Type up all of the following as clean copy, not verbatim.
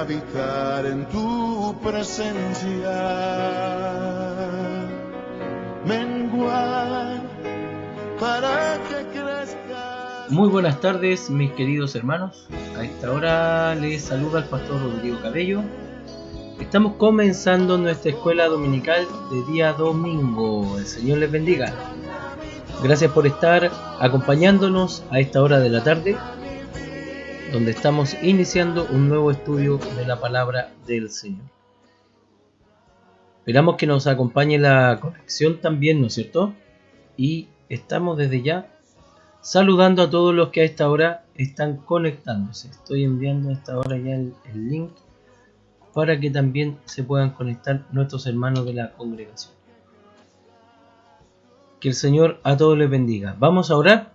habitar en tu presencia, menguar para que crezca. Muy buenas tardes, mis queridos hermanos. A esta hora les saluda el pastor Rodrigo Cabello. Estamos comenzando nuestra escuela dominical de día domingo. El Señor les bendiga. Gracias por estar acompañándonos a esta hora de la tarde, donde estamos iniciando un nuevo estudio de la palabra del Señor. Esperamos que nos acompañe la conexión también, ¿no es cierto? Y estamos desde ya saludando a todos los que a esta hora están conectándose. Estoy enviando a esta hora ya el link para que también se puedan conectar nuestros hermanos de la congregación. Que el Señor a todos les bendiga. Vamos a orar.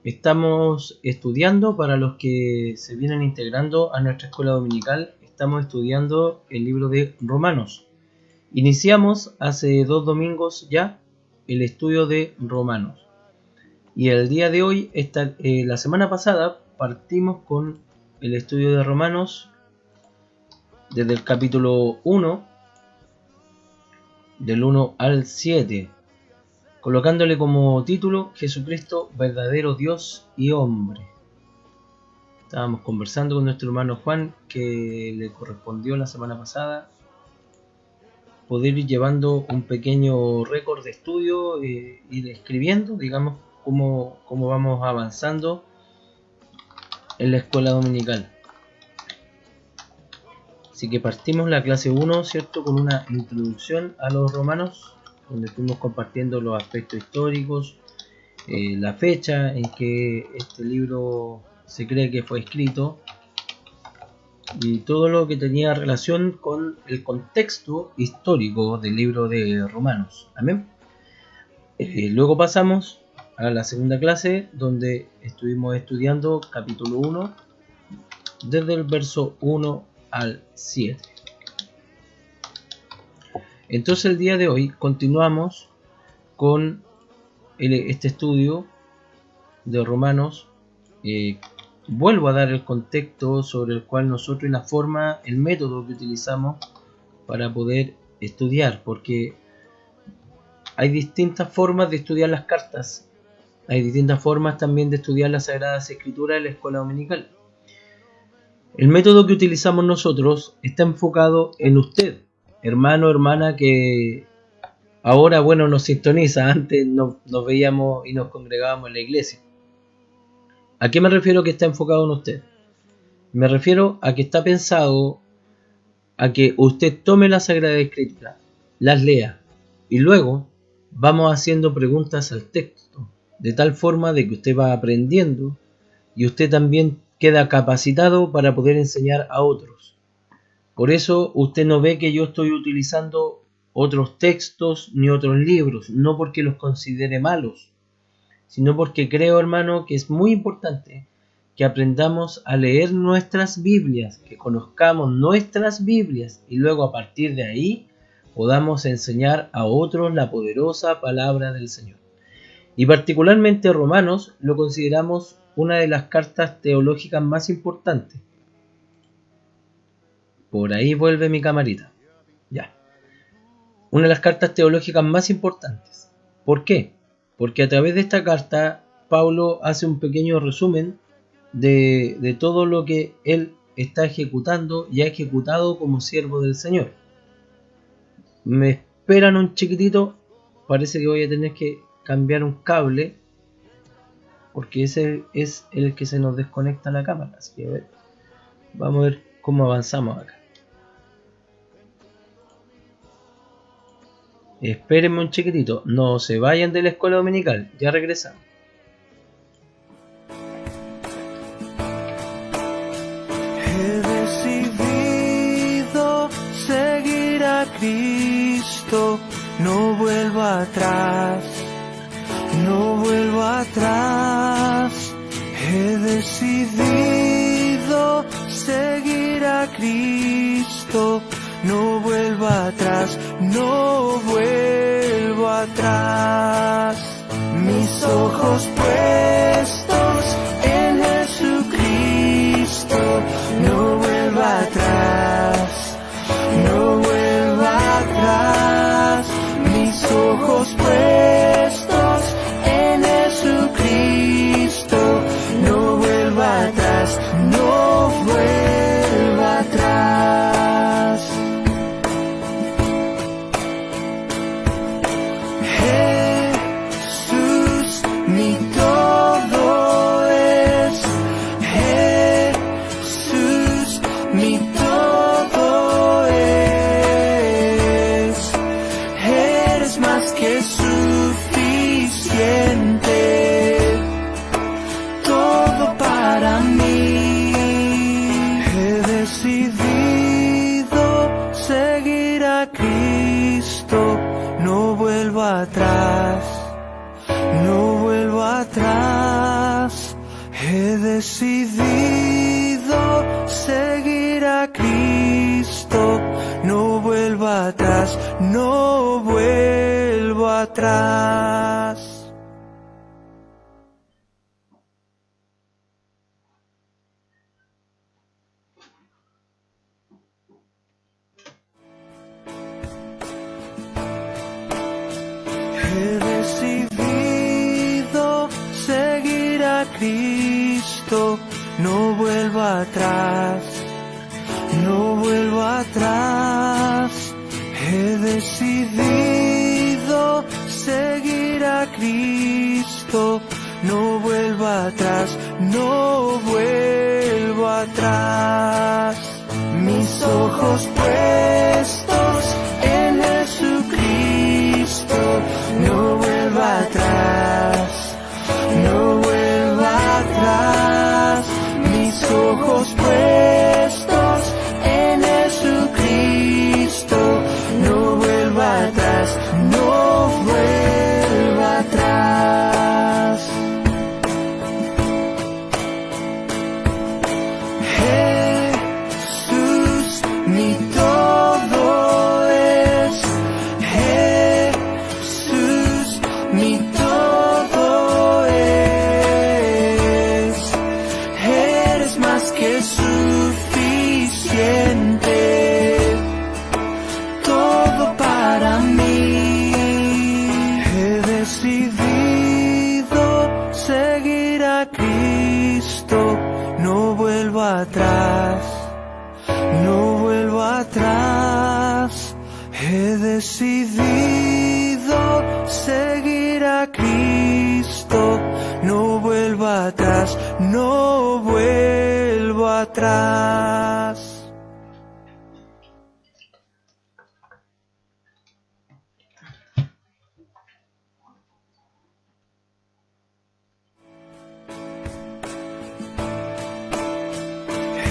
Estamos estudiando, para los que se vienen integrando a nuestra escuela dominical, estamos estudiando el libro de Romanos. Iniciamos hace 2 domingos ya el estudio de Romanos. Y el día de hoy, la semana pasada, partimos con el estudio de Romanos desde el capítulo 1, del 1 al 7. Colocándole como título Jesucristo, verdadero Dios y hombre. Estábamos conversando con nuestro hermano Juan, que le correspondió la semana pasada poder ir llevando un pequeño récord de estudio, ir escribiendo, digamos, cómo vamos avanzando en la escuela dominical. Así que partimos la clase 1, ¿cierto?, con una introducción a los romanos, donde estuvimos compartiendo los aspectos históricos, la fecha en que este libro se cree que fue escrito y todo lo que tenía relación con el contexto histórico del libro de Romanos. Amén. Luego pasamos a la segunda clase, donde estuvimos estudiando capítulo 1 desde el verso 1 al 7. Entonces el día de hoy continuamos con este estudio de Romanos. Vuelvo a dar el contexto sobre el cual nosotros, y la forma, el método que utilizamos para poder estudiar, porque hay distintas formas de estudiar las cartas, hay distintas formas también de estudiar las Sagradas Escrituras en la escuela dominical. El método que utilizamos nosotros está enfocado en usted, hermano, hermana, que ahora, bueno, nos sintoniza. Antes nos veíamos y nos congregábamos en la iglesia. ¿A qué me refiero que está enfocado en usted? Me refiero a que está pensado a que usted tome la Sagrada Escritura, las lea, y luego vamos haciendo preguntas al texto, de tal forma de que usted va aprendiendo y usted también queda capacitado para poder enseñar a otros. Por eso usted no ve que yo estoy utilizando otros textos ni otros libros, no porque los considere malos, sino porque creo, hermano, que es muy importante que aprendamos a leer nuestras Biblias, que conozcamos nuestras Biblias y luego a partir de ahí podamos enseñar a otros la poderosa palabra del Señor. Y particularmente Romanos lo consideramos una de las cartas teológicas más importantes. Por ahí vuelve mi camarita. Ya. Una de las cartas teológicas más importantes. ¿Por qué? Porque a través de esta carta, Pablo hace un pequeño resumen de todo lo que él está ejecutando y ha ejecutado como siervo del Señor. Me esperan un chiquitito. Parece que voy a tener que cambiar un cable, porque ese es el que se nos desconecta la cámara. Así que a ver, vamos a ver cómo avanzamos acá. Espérenme un chiquitito, no se vayan de la escuela dominical, ya regresamos. He decidido seguir a Cristo, no vuelvo atrás, no vuelvo atrás. He decidido seguir a Cristo, no vuelvo atrás, no vuelvo atrás. Mis ojos puestos en Jesucristo, no vuelvo atrás. decidido seguir a Cristo, no vuelvo atrás, no vuelvo atrás. He decidido seguir a Cristo, no vuelvo atrás, no vuelvo atrás. He decidido seguir a Cristo, no vuelvo atrás, no vuelvo atrás. Mis ojos puestos en Jesucristo, no vuelvo atrás, no vuelvo atrás. Mis ojos puestos en Jesucristo, no vuelvo atrás, no vuelvo atrás. Jesús, mi todo es. Jesús, mi todo es. Eres más que suficiente, todo para mí. He decidido seguir a Cristo, no vuelvo atrás, no vuelvo atrás. He decidido seguir a Cristo, no vuelvo atrás, no vuelvo atrás.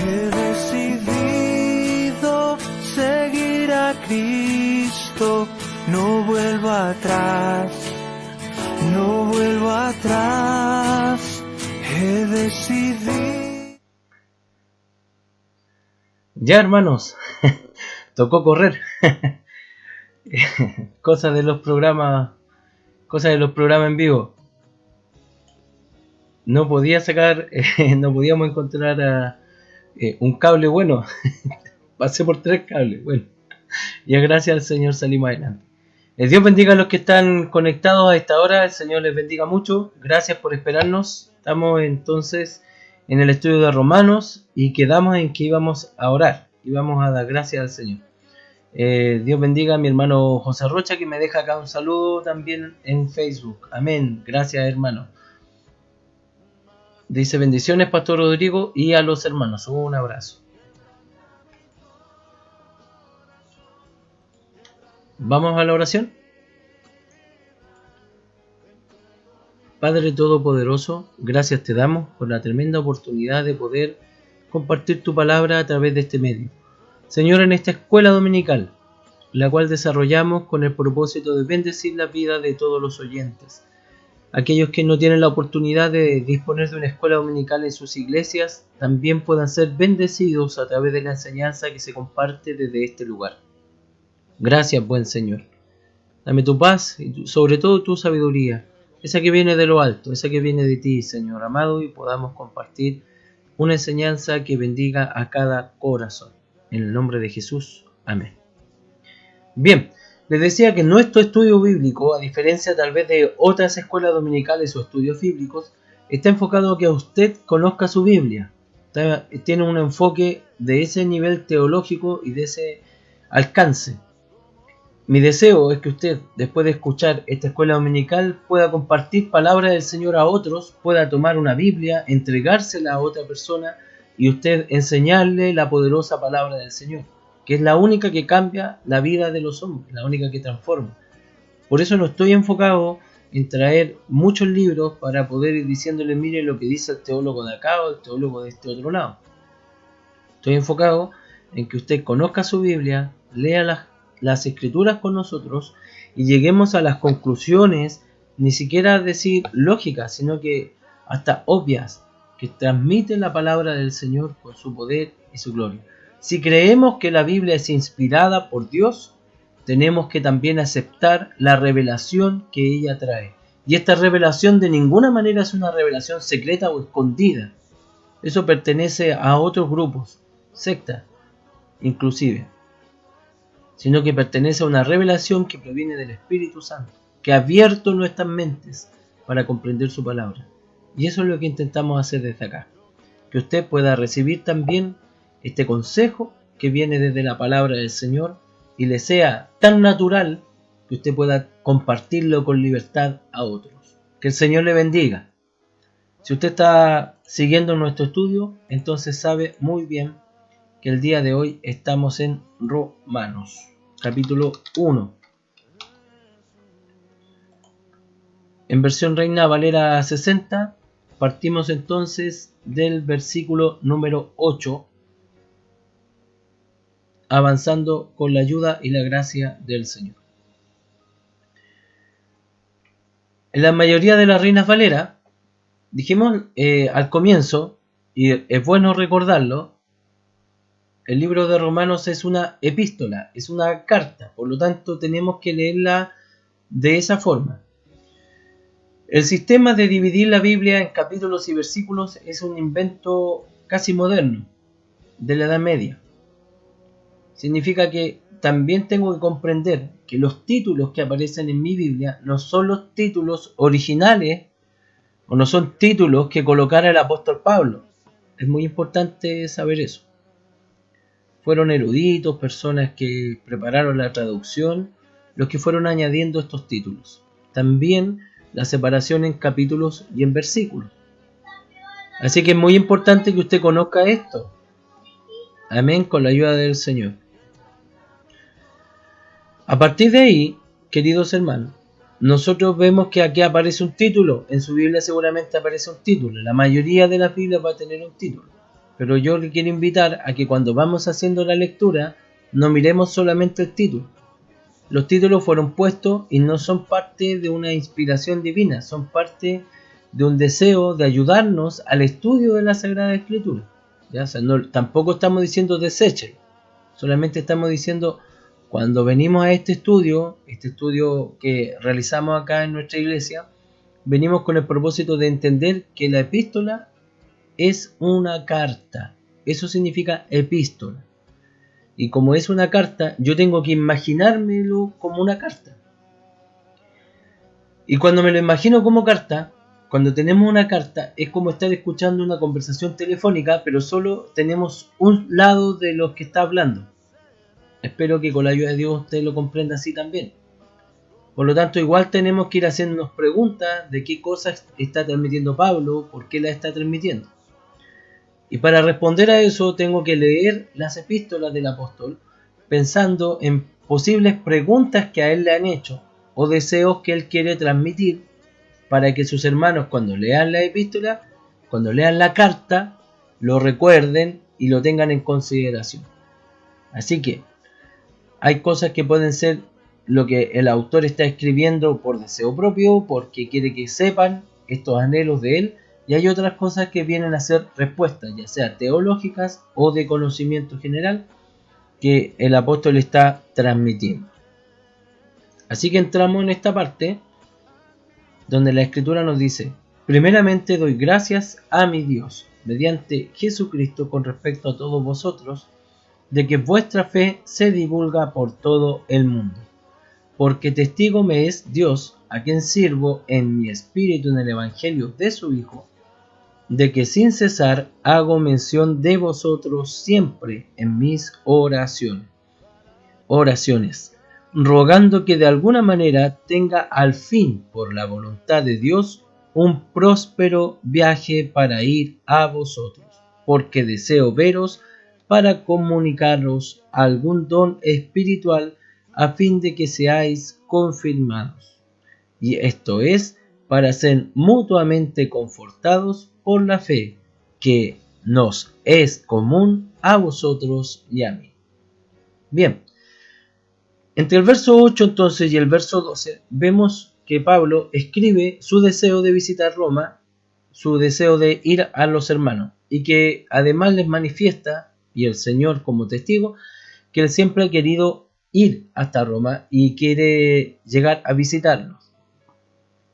He decidido seguir a Cristo, no vuelvo atrás, no vuelvo atrás. He decidido. Ya, hermanos, tocó correr. Cosas de los programas en vivo. No podía sacar, no podíamos encontrar un cable bueno. Pasé por 3 cables. Bueno, ya gracias al Señor salimos adelante. Dios bendiga a los que están conectados a esta hora. El Señor les bendiga mucho. Gracias por esperarnos. Estamos entonces en el estudio de Romanos y quedamos en que íbamos a orar. Íbamos a dar gracias al Señor. Dios bendiga a mi hermano José Rocha, que me deja acá un saludo también en Facebook. Amén. Gracias, hermano. Dice bendiciones, Pastor Rodrigo, y a los hermanos. Un abrazo. Vamos a la oración. Padre Todopoderoso, gracias te damos por la tremenda oportunidad de poder compartir tu palabra a través de este medio. Señor, en esta escuela dominical, la cual desarrollamos con el propósito de bendecir la vida de todos los oyentes. Aquellos que no tienen la oportunidad de disponer de una escuela dominical en sus iglesias, también puedan ser bendecidos a través de la enseñanza que se comparte desde este lugar. Gracias, buen Señor. Dame tu paz y sobre todo tu sabiduría, esa que viene de lo alto, esa que viene de ti, Señor amado, y podamos compartir una enseñanza que bendiga a cada corazón. En el nombre de Jesús. Amén. Bien, les decía que nuestro estudio bíblico, a diferencia tal vez de otras escuelas dominicales o estudios bíblicos, está enfocado a que usted conozca su Biblia. Tiene un enfoque de ese nivel teológico y de ese alcance. Mi deseo es que usted, después de escuchar esta escuela dominical, pueda compartir palabras del Señor a otros, pueda tomar una Biblia, entregársela a otra persona y usted enseñarle la poderosa palabra del Señor, que es la única que cambia la vida de los hombres, la única que transforma. Por eso no estoy enfocado en traer muchos libros para poder ir diciéndole, mire lo que dice el teólogo de acá o el teólogo de este otro lado. Estoy enfocado en que usted conozca su Biblia, lea las escrituras con nosotros y lleguemos a las conclusiones, ni siquiera decir lógicas, sino que hasta obvias, que transmite la palabra del Señor con su poder y su gloria. Si creemos que la Biblia es inspirada por Dios, tenemos que también aceptar la revelación que ella trae. Y esta revelación de ninguna manera es una revelación secreta o escondida. Eso pertenece a otros grupos, sectas inclusive, sino que pertenece a una revelación que proviene del Espíritu Santo, que ha abierto nuestras mentes para comprender su palabra. Y eso es lo que intentamos hacer desde acá, que usted pueda recibir también este consejo que viene desde la palabra del Señor y le sea tan natural que usted pueda compartirlo con libertad a otros. Que el Señor le bendiga. Si usted está siguiendo nuestro estudio, entonces sabe muy bien que el día de hoy estamos en Romanos, capítulo 1. En versión Reina Valera 60, partimos entonces del versículo número 8, avanzando con la ayuda y la gracia del Señor. En la mayoría de las Reinas Valera, dijimos al comienzo, y es bueno recordarlo, el libro de Romanos es una epístola, es una carta, por lo tanto tenemos que leerla de esa forma. El sistema de dividir la Biblia en capítulos y versículos es un invento casi moderno, de la Edad Media. Significa que también tengo que comprender que los títulos que aparecen en mi Biblia no son los títulos originales o no son títulos que colocara el apóstol Pablo. Es muy importante saber eso. Fueron eruditos, personas que prepararon la traducción, los que fueron añadiendo estos títulos. También la separación en capítulos y en versículos. Así que es muy importante que usted conozca esto. Amén, con la ayuda del Señor. A partir de ahí, queridos hermanos, nosotros vemos que aquí aparece un título. En su Biblia seguramente aparece un título. La mayoría de las Biblias va a tener un título. Pero yo le quiero invitar a que cuando vamos haciendo la lectura, no miremos solamente el título. Los títulos fueron puestos y no son parte de una inspiración divina, son parte de un deseo de ayudarnos al estudio de la Sagrada Escritura. ¿Ya? O sea, tampoco estamos diciendo deséchelo, solamente estamos diciendo, cuando venimos a este estudio que realizamos acá en nuestra iglesia, venimos con el propósito de entender que la epístola es una carta. Eso significa epístola. Y como es una carta, yo tengo que imaginármelo como una carta. Y cuando me lo imagino como carta, cuando tenemos una carta, es como estar escuchando una conversación telefónica, pero solo tenemos un lado de lo que está hablando. Espero que con la ayuda de Dios usted lo comprenda así también. Por lo tanto, igual tenemos que ir haciéndonos preguntas de qué cosas está transmitiendo Pablo, por qué la está transmitiendo. Y para responder a eso tengo que leer las epístolas del apóstol pensando en posibles preguntas que a él le han hecho o deseos que él quiere transmitir para que sus hermanos cuando lean la epístola, cuando lean la carta, lo recuerden y lo tengan en consideración. Así que hay cosas que pueden ser lo que el autor está escribiendo por deseo propio, porque quiere que sepan estos anhelos de él, y hay otras cosas que vienen a ser respuestas, ya sea teológicas o de conocimiento general, que el apóstol está transmitiendo. Así que entramos en esta parte donde la Escritura nos dice: primeramente doy gracias a mi Dios, mediante Jesucristo, con respecto a todos vosotros, de que vuestra fe se divulga por todo el mundo. Porque testigo me es Dios, a quien sirvo en mi espíritu en el Evangelio de su Hijo, de que sin cesar hago mención de vosotros siempre en mis oraciones, rogando que de alguna manera tenga al fin, por la voluntad de Dios, un próspero viaje para ir a vosotros, porque deseo veros para comunicaros algún don espiritual a fin de que seáis confirmados. Y esto es para ser mutuamente confortados por la fe que nos es común a vosotros y a mí. Bien, entre el verso 8 entonces y el verso 12 vemos que Pablo escribe su deseo de visitar Roma su deseo de ir a los hermanos y que además les manifiesta, y el Señor como testigo, que Él siempre ha querido ir hasta Roma y quiere llegar a visitarlos.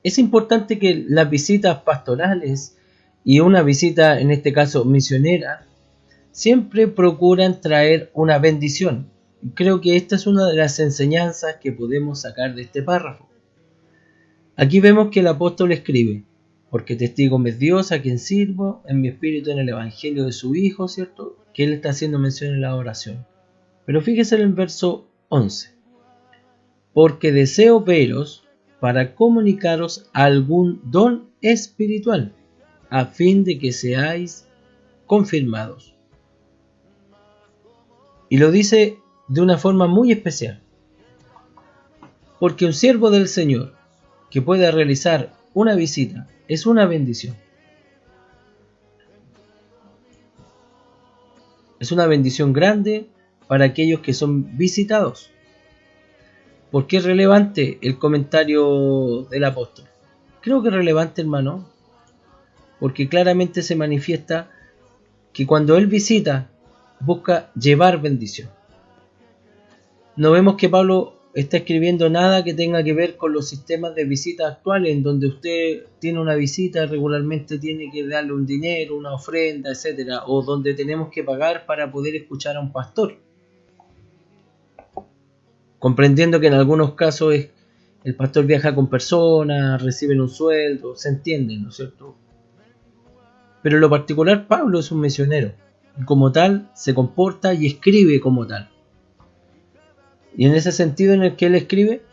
Es importante que las visitas pastorales y una visita, en este caso misionera, siempre procuran traer una bendición. Creo que esta es una de las enseñanzas que podemos sacar de este párrafo. Aquí vemos que el apóstol escribe: porque testigo me es Dios, a quien sirvo en mi espíritu en el evangelio de su Hijo, ¿cierto? Que él está haciendo mención en la oración. Pero fíjese en el verso 11. Porque deseo veros para comunicaros algún don espiritual, a fin de que seáis confirmados. Y lo dice de una forma muy especial. Porque un siervo del Señor que pueda realizar una visita es una bendición. Es una bendición grande para aquellos que son visitados. ¿Por qué es relevante el comentario del apóstol? Creo que es relevante, hermano, porque claramente se manifiesta que cuando él visita, busca llevar bendición. No vemos que Pablo está escribiendo nada que tenga que ver con los sistemas de visita actuales, en donde usted tiene una visita, regularmente tiene que darle un dinero, una ofrenda, etcétera, o donde tenemos que pagar para poder escuchar a un pastor. Comprendiendo que en algunos casos el pastor viaja con personas, reciben un sueldo, se entiende, ¿no es cierto? Pero en lo particular, Pablo es un misionero, y como tal se comporta y escribe como tal. Y en ese sentido en el que él escribe,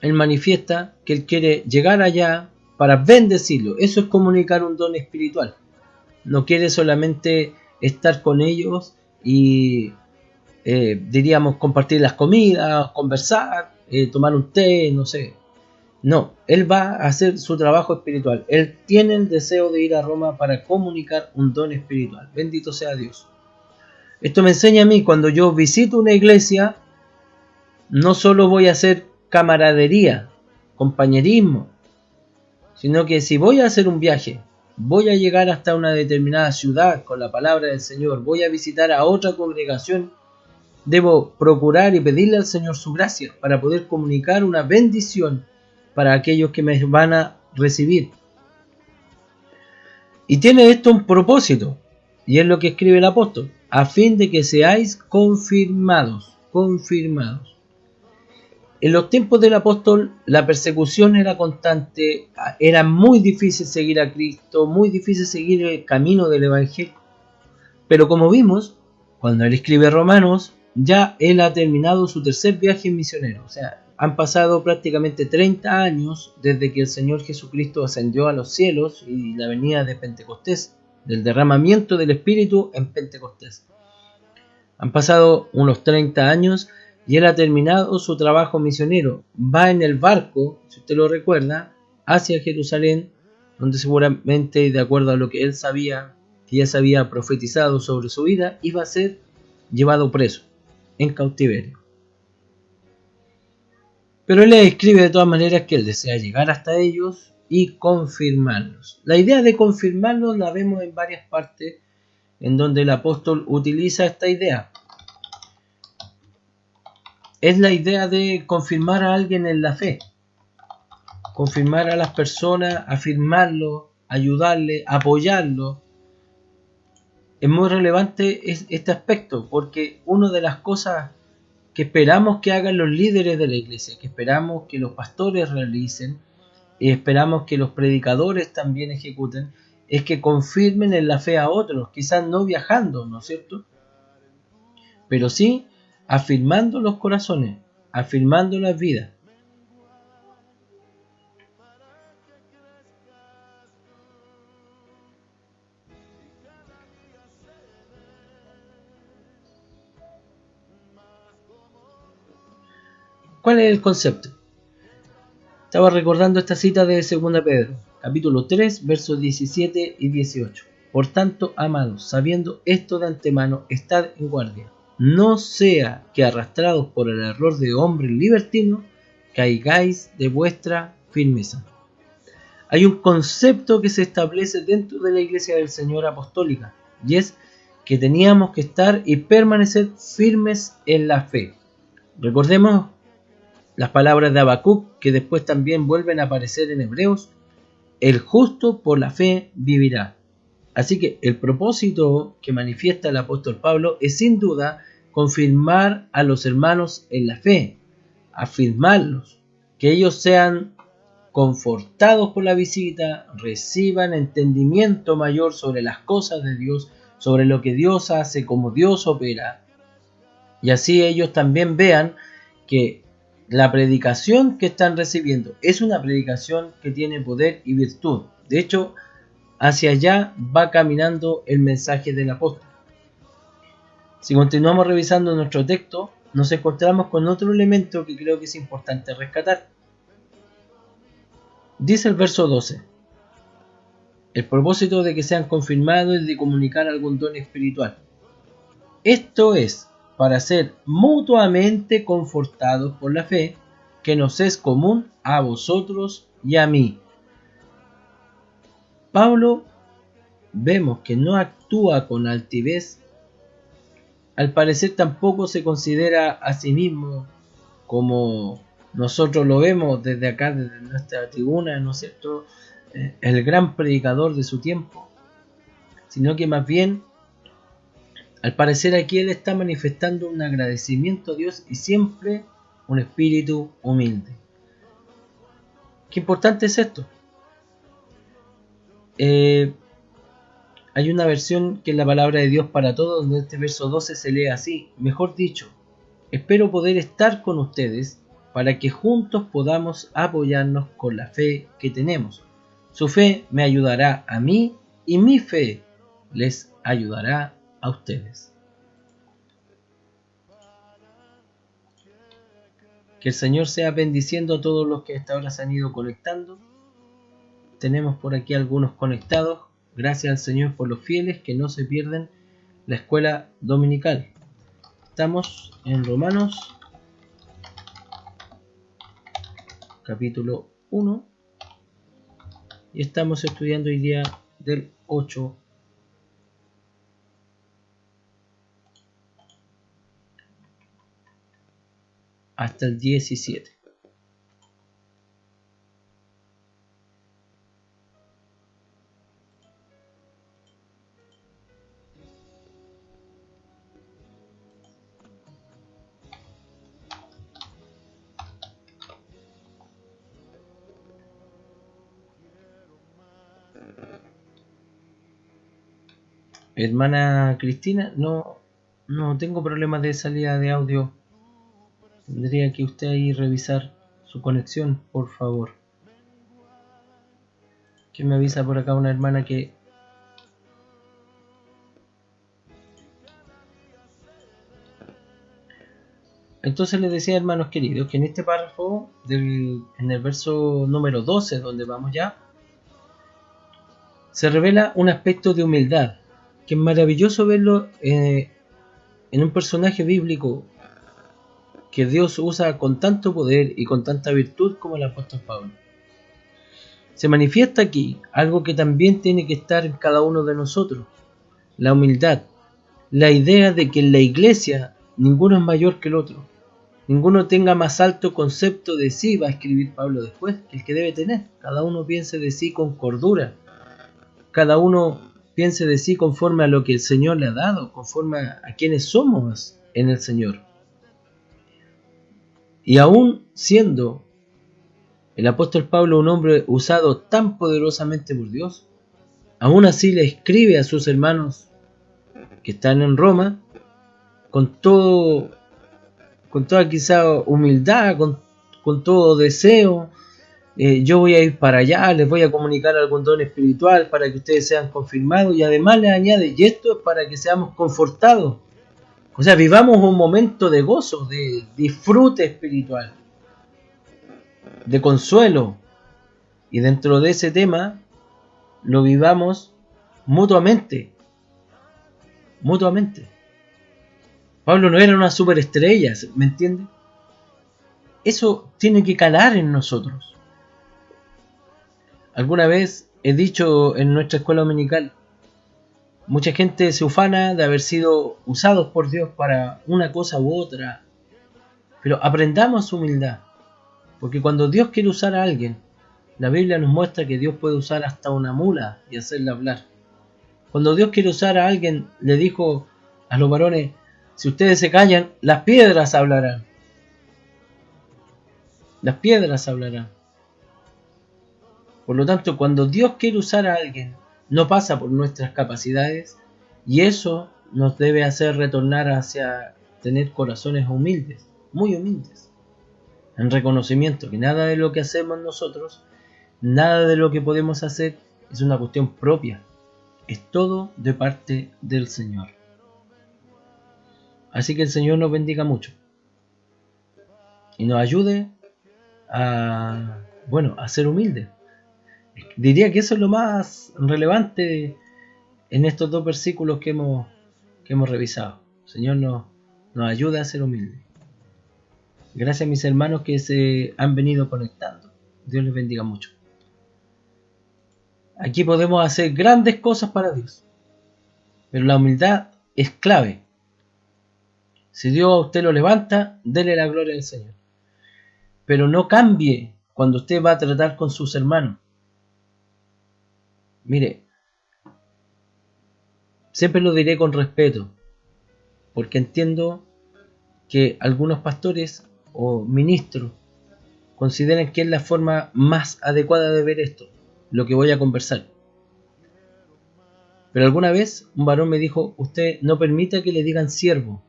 él manifiesta que él quiere llegar allá para bendecirlo. Eso es comunicar un don espiritual. No quiere solamente estar con ellos y, diríamos, compartir las comidas, conversar, tomar un té, no sé. No, él va a hacer su trabajo espiritual. Él tiene el deseo de ir a Roma para comunicar un don espiritual. Bendito sea Dios. Esto me enseña a mí, cuando yo visito una iglesia, no solo voy a hacer camaradería, compañerismo, sino que si voy a hacer un viaje, voy a llegar hasta una determinada ciudad con la palabra del Señor, voy a visitar a otra congregación, debo procurar y pedirle al Señor su gracia para poder comunicar una bendición para aquellos que me van a recibir. Y tiene esto un propósito, y es lo que escribe el apóstol: a fin de que seáis confirmados. En los tiempos del apóstol la persecución era constante, era muy difícil seguir a Cristo, muy difícil seguir el camino del Evangelio. Pero como vimos, cuando él escribe Romanos, ya él ha terminado su tercer viaje misionero. O sea, han pasado prácticamente 30 años desde que el Señor Jesucristo ascendió a los cielos y la venida de Pentecostés, del derramamiento del Espíritu en Pentecostés. Han pasado unos 30 años y él ha terminado su trabajo misionero. Va en el barco, si usted lo recuerda, hacia Jerusalén, donde seguramente, de acuerdo a lo que él sabía, que ya se había profetizado sobre su vida, iba a ser llevado preso, en cautiverio. Pero él les escribe de todas maneras que él desea llegar hasta ellos y confirmarlos. La idea de confirmarlos la vemos en varias partes en donde el apóstol utiliza esta idea. Es la idea de confirmar a alguien en la fe, confirmar a las personas, afirmarlo, ayudarle, apoyarlo. Es muy relevante este aspecto, porque una de las cosas que esperamos que hagan los líderes de la iglesia, que esperamos que los pastores realicen, y esperamos que los predicadores también ejecuten, es que confirmen en la fe a otros, quizás no viajando, ¿no es cierto? Pero sí afirmando los corazones, afirmando las vidas. ¿Cuál es el concepto? Estaba recordando esta cita de 2 Pedro, capítulo 3, versos 17 y 18. Por tanto, amados, sabiendo esto de antemano, estad en guardia. No sea que arrastrados por el error de hombres libertinos, caigáis de vuestra firmeza. hay un concepto que se establece dentro de la Iglesia del Señor apostólica, y es que teníamos que estar y permanecer firmes en la fe. Recordemos las palabras de Habacuc, que después también vuelven a aparecer en Hebreos: el justo por la fe vivirá. Así que el propósito que manifiesta el apóstol Pablo es sin duda confirmar a los hermanos en la fe, afirmarlos, que ellos sean confortados por la visita, reciban entendimiento mayor sobre las cosas de Dios, sobre lo que Dios hace, cómo Dios opera, y así ellos también vean que la predicación que están recibiendo es una predicación que tiene poder y virtud. De hecho, hacia allá va caminando el mensaje del apóstol. Si continuamos revisando nuestro texto, nos encontramos con otro elemento que creo que es importante rescatar. Dice el verso 12: el propósito de que sean confirmados es de comunicar algún don espiritual. Esto es para ser mutuamente confortados por la fe que nos es común a vosotros y a mí. Pablo vemos que no actúa con altivez. Al parecer tampoco se considera a sí mismo como nosotros lo vemos desde acá, desde nuestra tribuna, ¿no es cierto?, el gran predicador de su tiempo, sino que más bien, al parecer aquí él está manifestando un agradecimiento a Dios y siempre un espíritu humilde. Qué importante es esto. Hay una versión que es la palabra de Dios para todos, donde este verso 12 se lee así: mejor dicho, espero poder estar con ustedes para que juntos podamos apoyarnos con la fe que tenemos. Su fe me ayudará a mí y mi fe les ayudará a ustedes. Que el Señor sea bendiciendo a todos los que hasta ahora se han ido conectando. Tenemos por aquí algunos conectados. Gracias al Señor por los fieles que no se pierden la escuela dominical. Estamos en Romanos capítulo 1 y estamos estudiando hoy día del 8 hasta el 17. Hermana Cristina, no tengo problemas de salida de audio. Tendría que usted ahí revisar su conexión, por favor. Que me avisa por acá una hermana que... Entonces les decía, hermanos queridos, que en este párrafo, en el verso número 12, donde vamos ya, se revela un aspecto de humildad, que es maravilloso verlo en un personaje bíblico que Dios usa con tanto poder y con tanta virtud como el apóstol Pablo. Se manifiesta aquí algo que también tiene que estar en cada uno de nosotros: la humildad, la idea de que en la iglesia ninguno es mayor que el otro, ninguno tenga más alto concepto de sí, va a escribir Pablo después, que el que debe tener. Cada uno piense de sí con cordura, cada uno piense de sí conforme a lo que el Señor le ha dado, conforme a quienes somos en el Señor. Y aún siendo el apóstol Pablo un hombre usado tan poderosamente por Dios, aún así le escribe a sus hermanos que están en Roma con toda quizá humildad, con todo deseo. Yo voy a ir para allá, les voy a comunicar algún don espiritual para que ustedes sean confirmados, y además les añade: y esto es para que seamos confortados. O sea, vivamos un momento de gozo, de disfrute espiritual, de consuelo, y dentro de ese tema lo vivamos mutuamente. Pablo no era una superestrella, ¿me entiende? Eso tiene que calar en nosotros. Alguna vez he dicho en nuestra escuela dominical, mucha gente se ufana de haber sido usados por Dios para una cosa u otra, pero aprendamos humildad, porque cuando Dios quiere usar a alguien, la Biblia nos muestra que Dios puede usar hasta una mula y hacerla hablar. Cuando Dios quiere usar a alguien, le dijo a los varones, si ustedes se callan, las piedras hablarán. Las piedras hablarán. Por lo tanto, cuando Dios quiere usar a alguien, no pasa por nuestras capacidades, y eso nos debe hacer retornar hacia tener corazones humildes, muy humildes, en reconocimiento que nada de lo que hacemos nosotros, nada de lo que podemos hacer es una cuestión propia, es todo de parte del Señor. Así que el Señor nos bendiga mucho y nos ayude a ser humildes. Diría que eso es lo más relevante en estos dos versículos que hemos revisado. El Señor nos ayuda a ser humildes. Gracias a mis hermanos que se han venido conectando. Dios les bendiga mucho. Aquí podemos hacer grandes cosas para Dios, pero la humildad es clave. Si Dios a usted lo levanta, dele la gloria al Señor. Pero no cambie cuando usted va a tratar con sus hermanos. Mire, siempre lo diré con respeto, porque entiendo que algunos pastores o ministros consideran que es la forma más adecuada de ver esto, lo que voy a conversar. Pero alguna vez un varón me dijo, usted no permita que le digan siervo.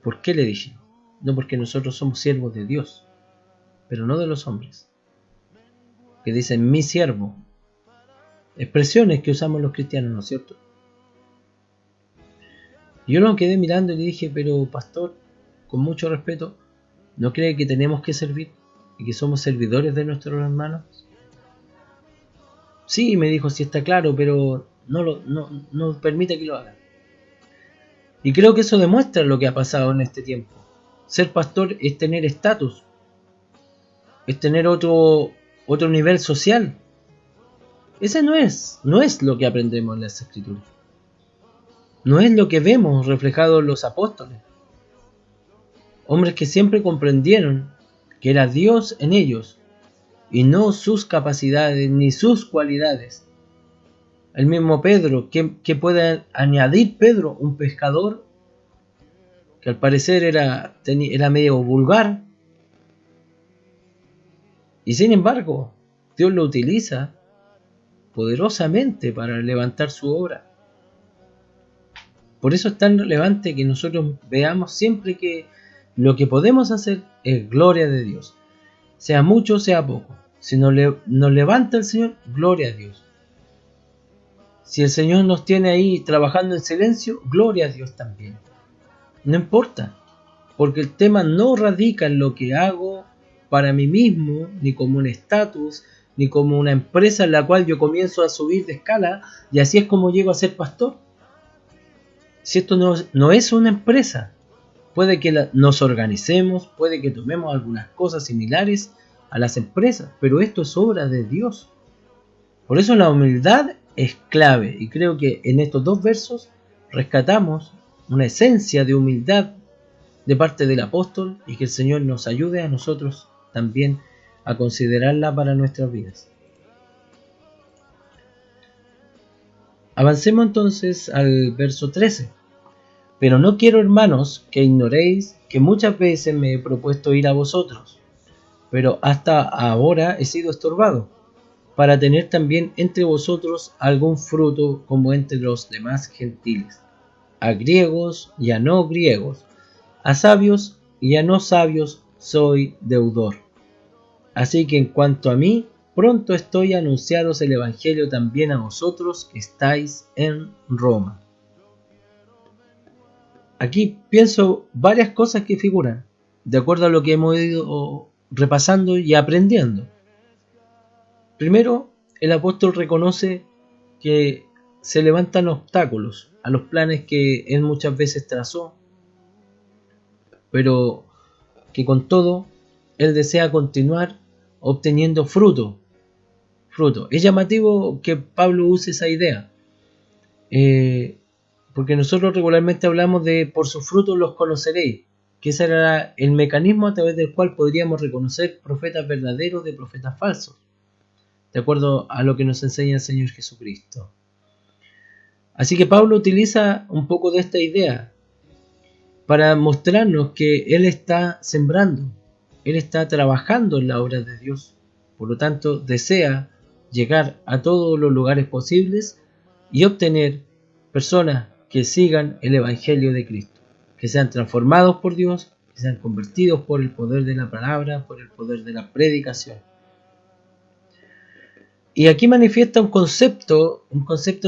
¿Por qué? Le dije. No, porque nosotros somos siervos de Dios, pero no de los hombres, que dicen mi siervo. Expresiones que usamos los cristianos, ¿no es cierto? Yo lo quedé mirando y le dije, pero pastor, con mucho respeto, ¿no cree que tenemos que servir y que somos servidores de nuestros hermanos? Sí, me dijo, sí está claro, pero no permite que lo hagan. Y creo que eso demuestra lo que ha pasado en este tiempo. Ser pastor es tener estatus, es tener otro nivel social. Ese no es lo que aprendemos en las Escrituras. No es lo que vemos reflejado en los apóstoles. Hombres que siempre comprendieron que era Dios en ellos y no sus capacidades ni sus cualidades. El mismo Pedro, ¿qué puede añadir Pedro? Un pescador que al parecer era medio vulgar. Y sin embargo, Dios lo utiliza poderosamente para levantar su obra. Por eso es tan relevante que nosotros veamos siempre que lo que podemos hacer es gloria de Dios. Sea mucho, sea poco. Si nos levanta el Señor, gloria a Dios. Si el Señor nos tiene ahí trabajando en silencio, gloria a Dios también. No importa, porque el tema no radica en lo que hago para mí mismo, ni como un estatus, ni como una empresa en la cual yo comienzo a subir de escala y así es como llego a ser pastor. Si esto no es una empresa, puede que nos organicemos, puede que tomemos algunas cosas similares a las empresas, pero esto es obra de Dios. Por eso la humildad es clave y creo que en estos dos versos rescatamos una esencia de humildad de parte del apóstol y que el Señor nos ayude a nosotros también a considerarla para nuestras vidas. Avancemos entonces al verso 13. Pero no quiero, hermanos, que ignoréis que muchas veces me he propuesto ir a vosotros, pero hasta ahora he sido estorbado, para tener también entre vosotros algún fruto como entre los demás gentiles, a griegos y a no griegos, a sabios y a no sabios soy deudor. Así que en cuanto a mí, pronto estoy a anunciaros el Evangelio también a vosotros que estáis en Roma. Aquí pienso varias cosas que figuran, de acuerdo a lo que hemos ido repasando y aprendiendo. Primero, el apóstol reconoce que se levantan obstáculos a los planes que él muchas veces trazó, pero que con todo él desea continuar obteniendo fruto. Es llamativo que Pablo use esa idea, porque nosotros regularmente hablamos de por sus frutos los conoceréis, que ese era el mecanismo a través del cual podríamos reconocer profetas verdaderos de profetas falsos, de acuerdo a lo que nos enseña el Señor Jesucristo. Así que Pablo utiliza un poco de esta idea para mostrarnos que Él está sembrando, Él está trabajando en la obra de Dios. Por lo tanto, desea llegar a todos los lugares posibles y obtener personas que sigan el Evangelio de Cristo, que sean transformados por Dios, que sean convertidos por el poder de la palabra, por el poder de la predicación. Y aquí manifiesta un concepto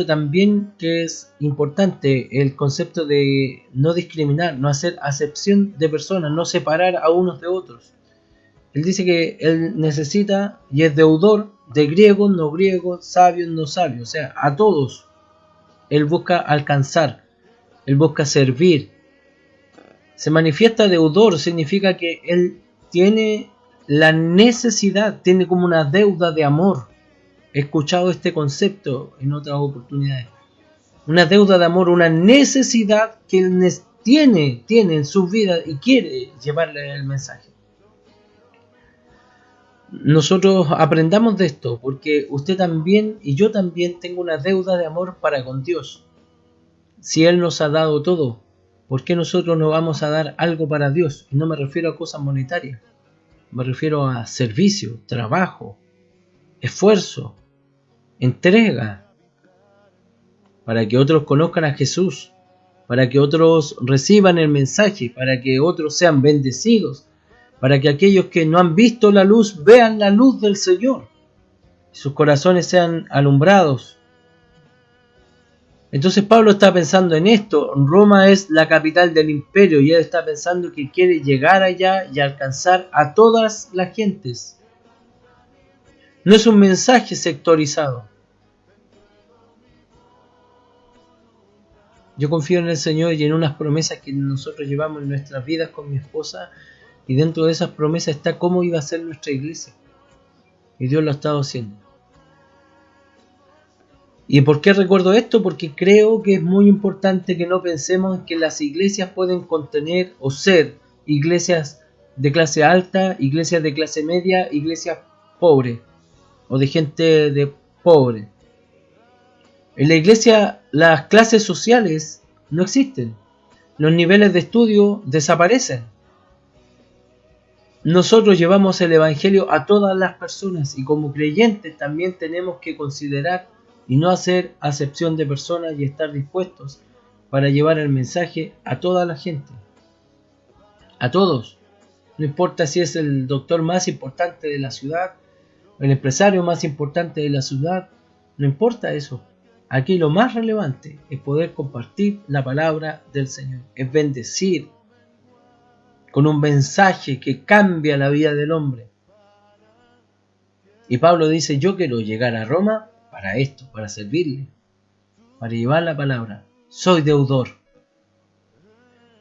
también que es importante, el concepto de no discriminar, no hacer acepción de personas, no separar a unos de otros. Él dice que él necesita y es deudor de griegos, no griegos, sabios, no sabios, o sea, a todos. Él busca alcanzar, él busca servir. Se manifiesta deudor, significa que él tiene la necesidad, tiene como una deuda de amor. He escuchado este concepto en otras oportunidades. Una deuda de amor, una necesidad que él tiene en su vida y quiere llevarle el mensaje. Nosotros aprendamos de esto, porque usted también y yo también tengo una deuda de amor para con Dios. Si Él nos ha dado todo, ¿por qué nosotros no vamos a dar algo para Dios? Y no me refiero a cosas monetarias, me refiero a servicio, trabajo, esfuerzo, entrega, para que otros conozcan a Jesús, para que otros reciban el mensaje, para que otros sean bendecidos, para que aquellos que no han visto la luz vean la luz del Señor, y sus corazones sean alumbrados. Entonces Pablo está pensando en esto. Roma es la capital del imperio y él está pensando que quiere llegar allá y alcanzar a todas las gentes. No es un mensaje sectorizado. Yo confío en el Señor y en unas promesas que nosotros llevamos en nuestras vidas con mi esposa, y dentro de esas promesas está cómo iba a ser nuestra iglesia, y Dios lo ha estado haciendo. ¿Y por qué recuerdo esto? Porque creo que es muy importante que no pensemos que las iglesias pueden contener o ser iglesias de clase alta, iglesias de clase media, iglesias pobres o de gente de pobre. En la iglesia las clases sociales no existen, los niveles de estudio desaparecen. Nosotros llevamos el Evangelio a todas las personas y como creyentes también tenemos que considerar y no hacer acepción de personas y estar dispuestos para llevar el mensaje a toda la gente, a todos. No importa si es el doctor más importante de la ciudad, el empresario más importante de la ciudad, no importa eso. Aquí lo más relevante es poder compartir la palabra del Señor, es bendecir con un mensaje que cambia la vida del hombre. Y Pablo dice, yo quiero llegar a Roma para esto, para servirle, para llevar la palabra. Soy deudor.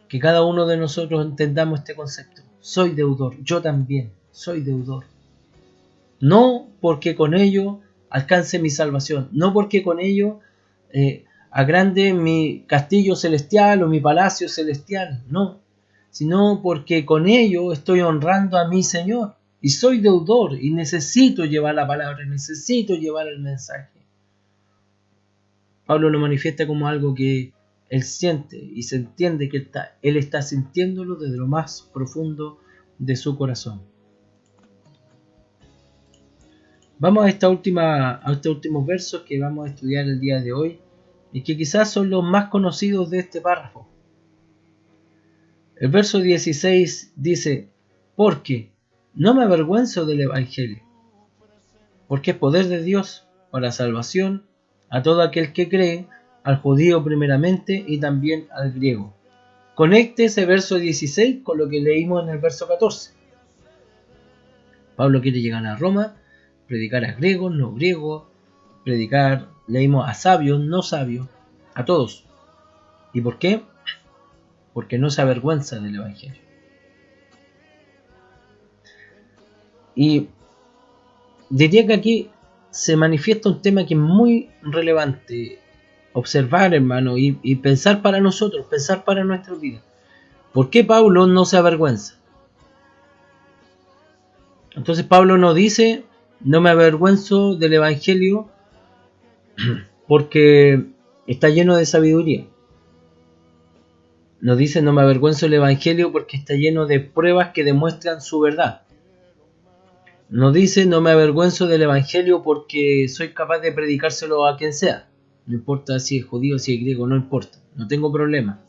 Que cada uno de nosotros entendamos este concepto. Soy deudor, yo también soy deudor. No porque con ello alcance mi salvación, no porque con ello agrande mi castillo celestial o mi palacio celestial, no, sino porque con ello estoy honrando a mi Señor. Y soy deudor y necesito llevar la palabra, necesito llevar el mensaje. Pablo lo manifiesta como algo que él siente y se entiende que él está sintiéndolo desde lo más profundo de su corazón. Vamos a estos últimos versos que vamos a estudiar el día de hoy y que quizás son los más conocidos de este párrafo. El verso 16 dice, porque no me avergüenzo del Evangelio, porque es poder de Dios para salvación a todo aquel que cree, al judío primeramente y también al griego. Conecte ese verso 16 con lo que leímos en el verso 14. Pablo quiere llegar a Roma, predicar a griegos, no griegos, leímos a sabios, no sabios, a todos. ¿Y por qué? Porque no se avergüenza del Evangelio. Y diría que aquí se manifiesta un tema que es muy relevante. Observar, hermano, y pensar para nosotros, pensar para nuestra vida. ¿Por qué Pablo no se avergüenza? Entonces Pablo no dice, no me avergüenzo del Evangelio porque está lleno de sabiduría. No dice, no me avergüenzo del Evangelio porque está lleno de pruebas que demuestran su verdad. No dice, no me avergüenzo del Evangelio porque soy capaz de predicárselo a quien sea. No importa si es judío, si es griego, no importa. No tengo problema.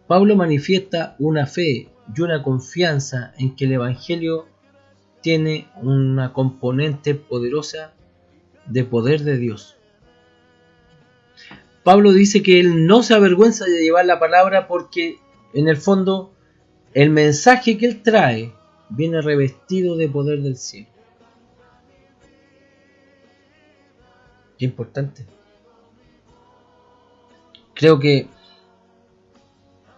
Pablo manifiesta una fe y una confianza en que el Evangelio tiene una componente poderosa de poder de Dios. Pablo dice que él no se avergüenza de llevar la palabra porque en el fondo el mensaje que él trae viene revestido de poder del cielo. Qué importante. Creo que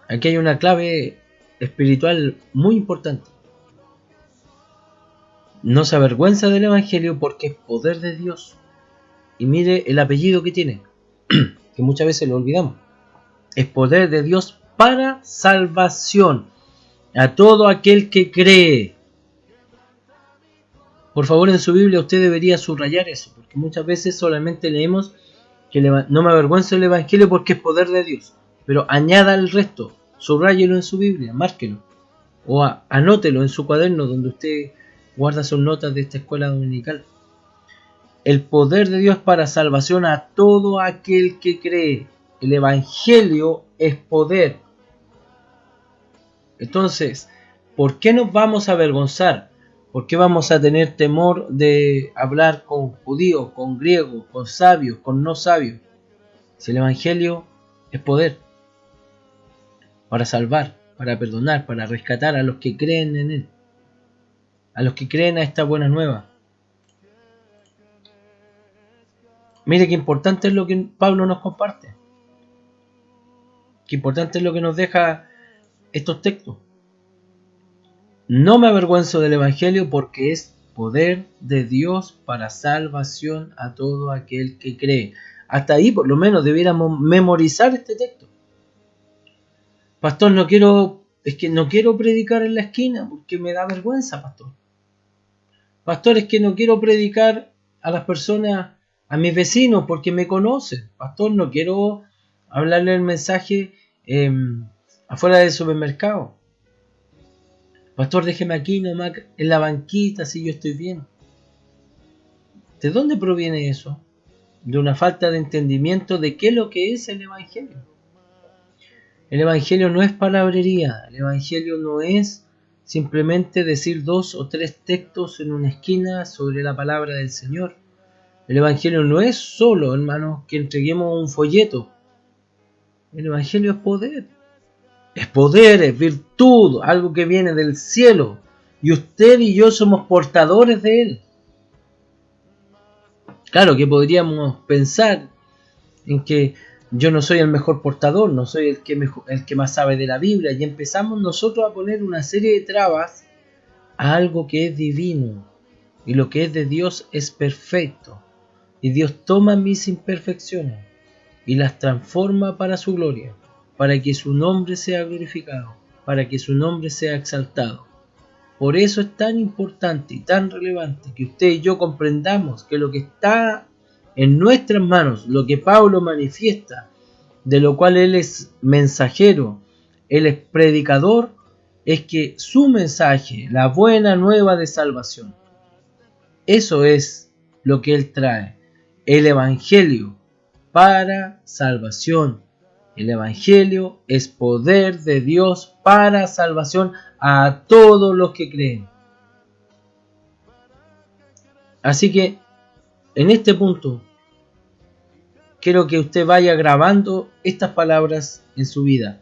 aquí hay una clave espiritual muy importante. No se avergüenza del Evangelio porque es poder de Dios. Y mire el apellido que tiene, que muchas veces lo olvidamos. Es poder de Dios para salvación a todo aquel que cree. Por favor, en su Biblia usted debería subrayar eso, porque muchas veces solamente leemos que no me avergüenzo del Evangelio porque es poder de Dios. Pero añada el resto, subráyelo en su Biblia, márquelo. O anótelo en su cuaderno donde usted guarda sus notas de esta escuela dominical. El poder de Dios para salvación a todo aquel que cree. El Evangelio es poder. Entonces, ¿por qué nos vamos a avergonzar? ¿Por qué vamos a tener temor de hablar con judíos, con griegos, con sabios, con no sabios? Si el Evangelio es poder para salvar, para perdonar, para rescatar a los que creen en Él, a los que creen a esta buena nueva. Mire qué importante es lo que Pablo nos comparte. Qué importante es lo que nos deja estos textos. No me avergüenzo del Evangelio porque es poder de Dios para salvación a todo aquel que cree. Hasta ahí por lo menos debiéramos memorizar este texto. Pastor, no quiero predicar en la esquina porque me da vergüenza, pastor. Pastor, es que no quiero predicar a las personas, a mis vecinos porque me conocen. Pastor, no quiero hablarle el mensaje afuera del supermercado. Pastor, déjeme aquí nomás en la banquita si yo estoy bien. ¿De dónde proviene eso? De una falta de entendimiento de qué es lo que es el Evangelio. El Evangelio no es palabrería. El Evangelio no es simplemente decir 2 o 3 textos en una esquina sobre la palabra del Señor. El Evangelio no es solo, hermanos, que entreguemos un folleto. El Evangelio es poder. Es poder, es virtud, algo que viene del cielo. Y usted y yo somos portadores de él. Claro que podríamos pensar en que yo no soy el mejor portador, no soy el que más sabe de la Biblia. Y empezamos nosotros a poner una serie de trabas a algo que es divino. Y lo que es de Dios es perfecto. Y Dios toma mis imperfecciones y las transforma para su gloria, para que su nombre sea glorificado, para que su nombre sea exaltado. Por eso es tan importante y tan relevante que usted y yo comprendamos que lo que está en nuestras manos, lo que Pablo manifiesta, de lo cual él es mensajero, él es predicador, es que su mensaje, la buena nueva de salvación, eso es lo que él trae, el Evangelio para salvación. El Evangelio es poder de Dios para salvación a todos los que creen. Así que en este punto quiero que usted vaya grabando estas palabras en su vida.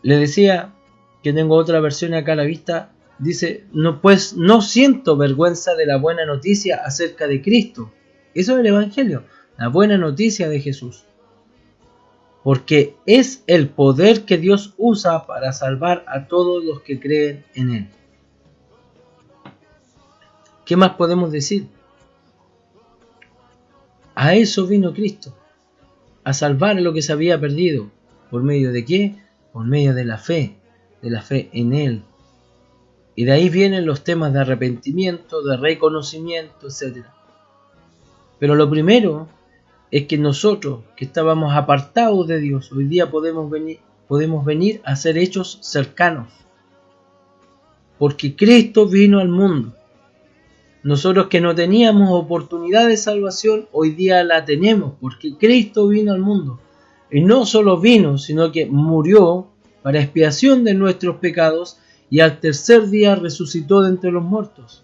Le decía que tengo otra versión acá a la vista. Dice, pues no siento vergüenza de la buena noticia acerca de Cristo. Eso es el Evangelio, la buena noticia de Jesús. Porque es el poder que Dios usa para salvar a todos los que creen en Él. ¿Qué más podemos decir? A eso vino Cristo, a salvar lo que se había perdido. ¿Por medio de qué? Por medio de la fe en Él. Y de ahí vienen los temas de arrepentimiento, de reconocimiento, etc. Pero lo primero es que nosotros, que estábamos apartados de Dios, hoy día podemos venir a ser hechos cercanos. Porque Cristo vino al mundo. Nosotros que no teníamos oportunidad de salvación, hoy día la tenemos, porque Cristo vino al mundo. Y no solo vino, sino que murió para expiación de nuestros pecados y al tercer día resucitó de entre los muertos.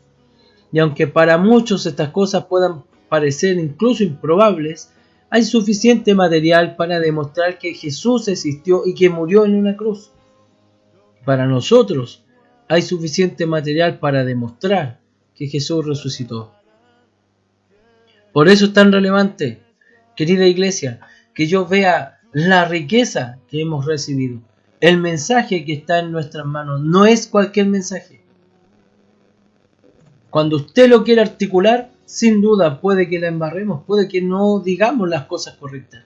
Y aunque para muchos estas cosas puedan parecer incluso improbables, hay suficiente material para demostrar que Jesús existió y que murió en una cruz. Para nosotros hay suficiente material para demostrar que Jesús resucitó. Por eso es tan relevante, querida iglesia, que yo vea la riqueza que hemos recibido. El mensaje que está en nuestras manos no es cualquier mensaje. Cuando usted lo quiere articular, sin duda puede que la embarremos, puede que no digamos las cosas correctas.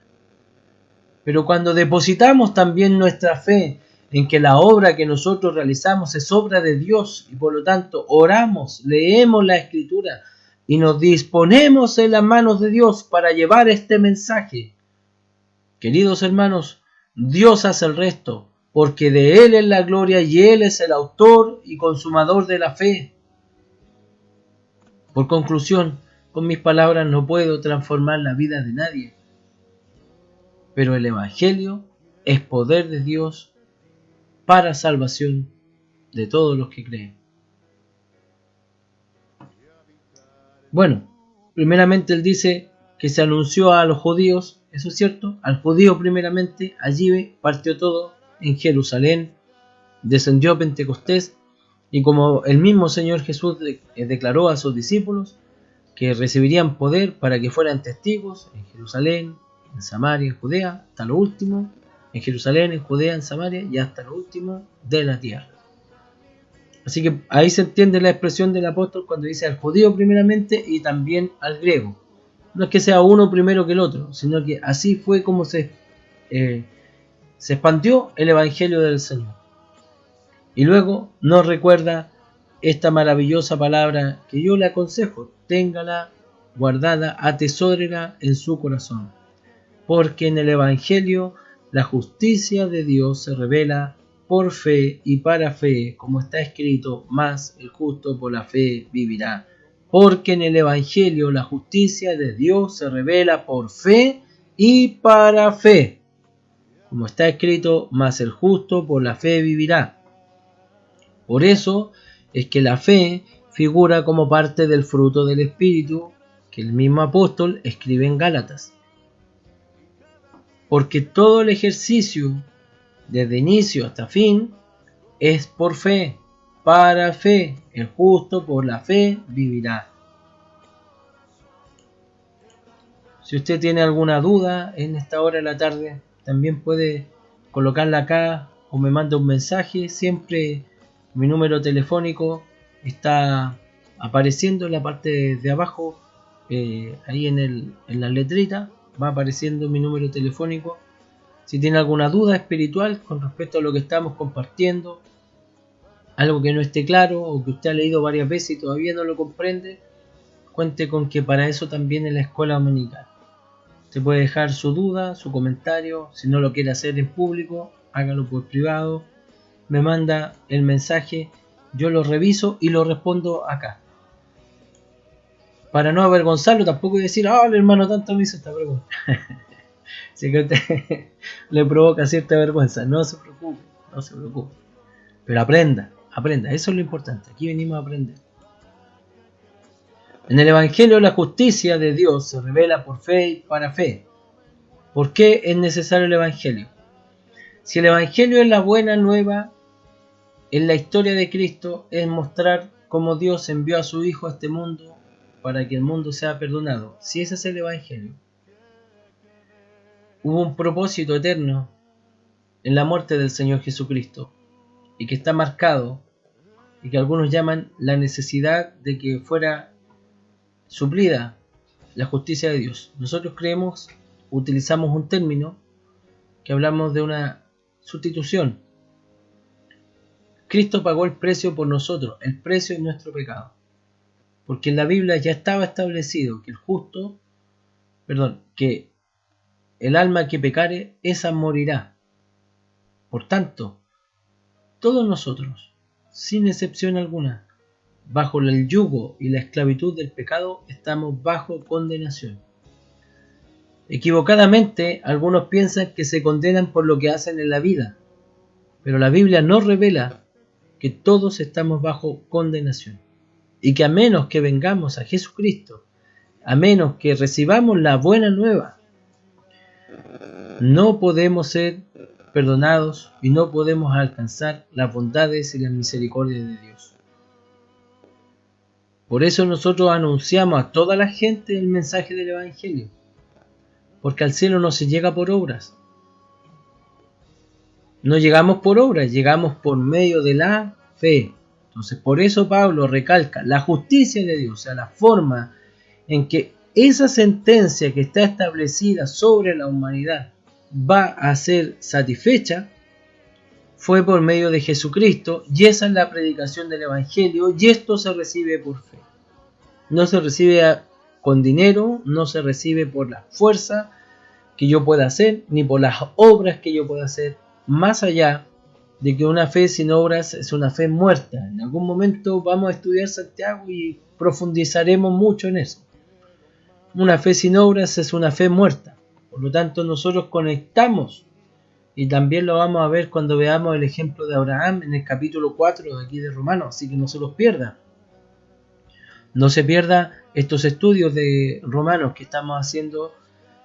Pero cuando depositamos también nuestra fe en que la obra que nosotros realizamos es obra de Dios y por lo tanto oramos, leemos la Escritura y nos disponemos en las manos de Dios para llevar este mensaje. Queridos hermanos, Dios hace el resto, porque de Él es la gloria y Él es el autor y consumador de la fe. Por conclusión, con mis palabras no puedo transformar la vida de nadie, pero el Evangelio es poder de Dios para salvación de todos los que creen. Bueno, primeramente él dice que se anunció a los judíos, eso es cierto, al judío primeramente, allí partió todo, en Jerusalén, descendió Pentecostés, y como el mismo Señor Jesús declaró a sus discípulos que recibirían poder para que fueran testigos en Jerusalén, en Samaria, en Judea, hasta lo último, en Jerusalén, en Judea, en Samaria y hasta lo último de la tierra. Así que ahí se entiende la expresión del apóstol cuando dice al judío primeramente y también al griego. No es que sea uno primero que el otro, sino que así fue como se expandió el Evangelio del Señor. Y luego nos recuerda esta maravillosa palabra que yo le aconsejo, téngala guardada, atesórela en su corazón. Porque en el Evangelio la justicia de Dios se revela por fe y para fe, como está escrito, mas el justo por la fe vivirá. Porque en el Evangelio la justicia de Dios se revela por fe y para fe, como está escrito, mas el justo por la fe vivirá. Por eso es que la fe figura como parte del fruto del Espíritu que el mismo apóstol escribe en Gálatas. Porque todo el ejercicio, desde inicio hasta fin, es por fe, para fe. El justo por la fe vivirá. Si usted tiene alguna duda en esta hora de la tarde, también puede colocarla acá o me manda un mensaje. Siempre mi número telefónico está apareciendo en la parte de abajo, ahí en la letrita. Va apareciendo mi número telefónico. Si tiene alguna duda espiritual con respecto a lo que estamos compartiendo, algo que no esté claro o que usted ha leído varias veces y todavía no lo comprende, cuente con que para eso también es la escuela dominical. Usted puede dejar su duda, su comentario. Si no lo quiere hacer en público, hágalo por privado. Me manda el mensaje, yo lo reviso y lo respondo acá. Para no avergonzarlo, tampoco decir, el hermano tanto me hizo esta pregunta. Si que a usted le provoca cierta vergüenza, no se preocupe. Pero aprenda, eso es lo importante. Aquí venimos a aprender. En el Evangelio la justicia de Dios se revela por fe y para fe. ¿Por qué es necesario el Evangelio? Si el Evangelio es la buena nueva en la historia de Cristo, es mostrar cómo Dios envió a su Hijo a este mundo para que el mundo sea perdonado. Si ese es el Evangelio, hubo un propósito eterno en la muerte del Señor Jesucristo y que está marcado y que algunos llaman la necesidad de que fuera suplida la justicia de Dios. Nosotros utilizamos un término que hablamos de una sustitución. Cristo pagó el precio por nosotros, el precio de nuestro pecado. Porque en la Biblia ya estaba establecido que que el alma que pecare, esa morirá. Por tanto, todos nosotros, sin excepción alguna, bajo el yugo y la esclavitud del pecado, estamos bajo condenación. Equivocadamente, algunos piensan que se condenan por lo que hacen en la vida, pero la Biblia nos revela que todos estamos bajo condenación, y que a menos que vengamos a Jesucristo, a menos que recibamos la buena nueva, no podemos ser perdonados y no podemos alcanzar las bondades y las misericordias de Dios. Por eso nosotros anunciamos a toda la gente el mensaje del Evangelio, porque al cielo no se llega por obras. No llegamos por obras, llegamos por medio de la fe. Entonces, por eso Pablo recalca la justicia de Dios, o sea, la forma en que esa sentencia que está establecida sobre la humanidad va a ser satisfecha, fue por medio de Jesucristo, y esa es la predicación del Evangelio, y esto se recibe por fe. No se recibe con dinero, no se recibe por la fuerza que yo pueda hacer, ni por las obras que yo pueda hacer, más allá de que una fe sin obras es una fe muerta. En algún momento vamos a estudiar Santiago y profundizaremos mucho en eso. Una fe sin obras es una fe muerta. Por lo tanto, nosotros conectamos, y también lo vamos a ver cuando veamos el ejemplo de Abraham en el capítulo 4 de aquí de Romanos, así que no se los pierda. No se pierda estos estudios de Romanos que estamos haciendo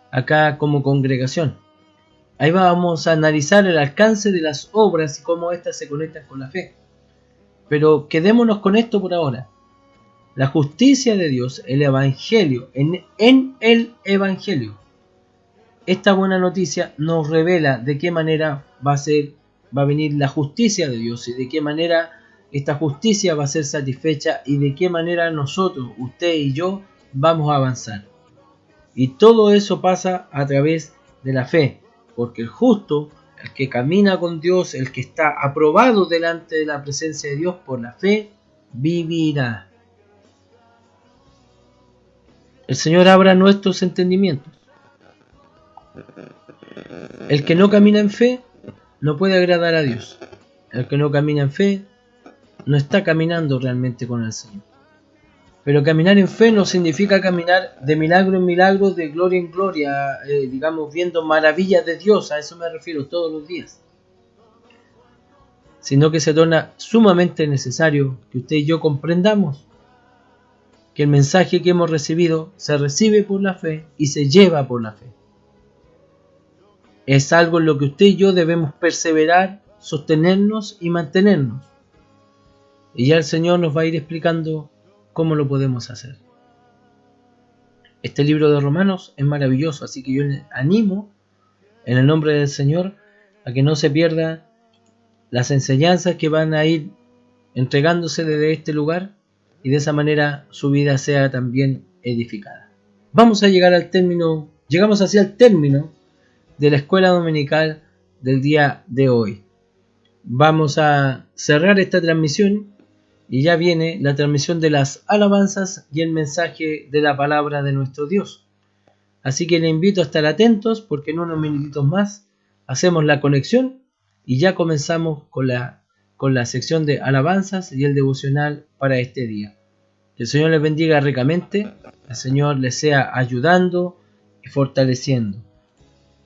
acá como congregación. Ahí vamos a analizar el alcance de las obras y cómo éstas se conectan con la fe. Pero quedémonos con esto por ahora. La justicia de Dios, el Evangelio, en el Evangelio. Esta buena noticia nos revela de qué manera va a venir la justicia de Dios y de qué manera esta justicia va a ser satisfecha y de qué manera nosotros, usted y yo, vamos a avanzar. Y todo eso pasa a través de la fe, porque el justo, el que camina con Dios, el que está aprobado delante de la presencia de Dios por la fe, vivirá. El Señor abra nuestros entendimientos. El que no camina en fe no puede agradar a Dios. El que no camina en fe no está caminando realmente con el Señor. Pero caminar en fe no significa caminar de milagro en milagro, de gloria en gloria, viendo maravillas de Dios, a eso me refiero todos los días. Sino que se torna sumamente necesario que usted y yo comprendamos que el mensaje que hemos recibido se recibe por la fe y se lleva por la fe. Es algo en lo que usted y yo debemos perseverar, sostenernos y mantenernos. Y ya el Señor nos va a ir explicando cómo lo podemos hacer. Este libro de Romanos es maravilloso, así que yo les animo en el nombre del Señor a que no se pierda las enseñanzas que van a ir entregándose desde este lugar y de esa manera su vida sea también edificada. Vamos a llegar al término, llegamos hacia el término de la escuela dominical del día de hoy. Vamos a cerrar esta transmisión y ya viene la transmisión de las alabanzas y el mensaje de la palabra de nuestro Dios. Así que les invito a estar atentos porque en unos minutitos más hacemos la conexión y ya comenzamos con la sección de alabanzas y el devocional para este día. Que el Señor les bendiga ricamente, el Señor les sea ayudando y fortaleciendo.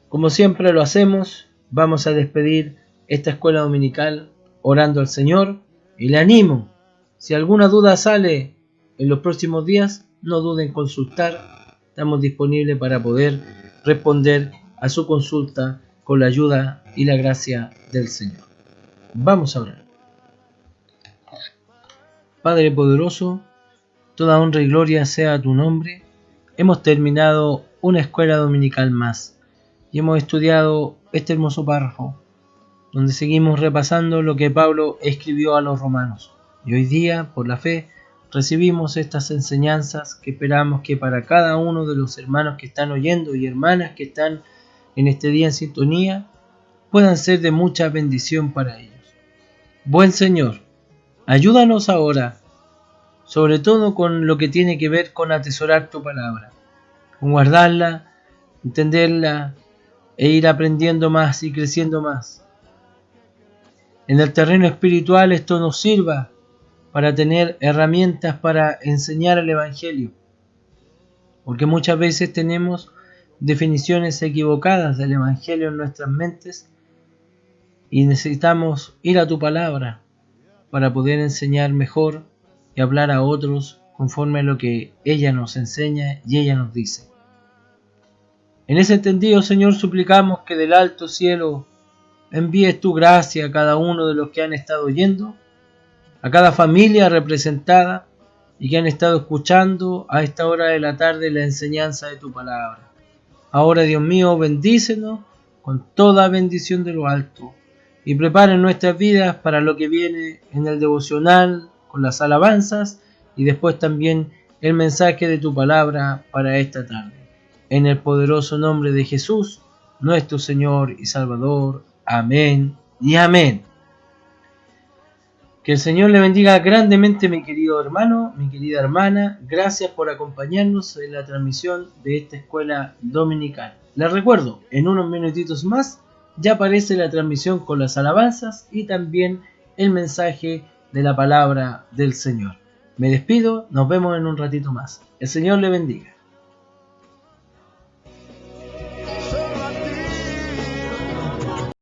Como siempre lo hacemos, vamos a despedir esta escuela dominical orando al Señor y le animo. Si alguna duda sale en los próximos días, no duden en consultar. Estamos disponibles para poder responder a su consulta con la ayuda y la gracia del Señor. Vamos a orar. Padre poderoso, toda honra y gloria sea a tu nombre. Hemos terminado una escuela dominical más y hemos estudiado este hermoso párrafo donde seguimos repasando lo que Pablo escribió a los romanos. Y hoy día, por la fe, recibimos estas enseñanzas que esperamos que para cada uno de los hermanos que están oyendo y hermanas que están en este día en sintonía, puedan ser de mucha bendición para ellos. Buen Señor, ayúdanos ahora, sobre todo con lo que tiene que ver con atesorar tu palabra, con guardarla, entenderla e ir aprendiendo más y creciendo más. En el terreno espiritual esto nos sirva para tener herramientas para enseñar el Evangelio, porque muchas veces tenemos definiciones equivocadas del Evangelio en nuestras mentes y necesitamos ir a tu palabra para poder enseñar mejor y hablar a otros conforme a lo que ella nos enseña y ella nos dice. En ese entendido, Señor, suplicamos que del alto cielo envíes tu gracia a cada uno de los que han estado oyendo, a cada familia representada y que han estado escuchando a esta hora de la tarde la enseñanza de tu palabra. Ahora, Dios mío, bendícenos con toda bendición de lo alto y prepara nuestras vidas para lo que viene en el devocional con las alabanzas y después también el mensaje de tu palabra para esta tarde. En el poderoso nombre de Jesús, nuestro Señor y Salvador. Amén y amén. Que el Señor le bendiga grandemente, mi querido hermano, mi querida hermana. Gracias por acompañarnos en la transmisión de esta escuela dominical. Les recuerdo, en unos minutitos más ya aparece la transmisión con las alabanzas y también el mensaje de la palabra del Señor. Me despido, nos vemos en un ratito más. El Señor le bendiga.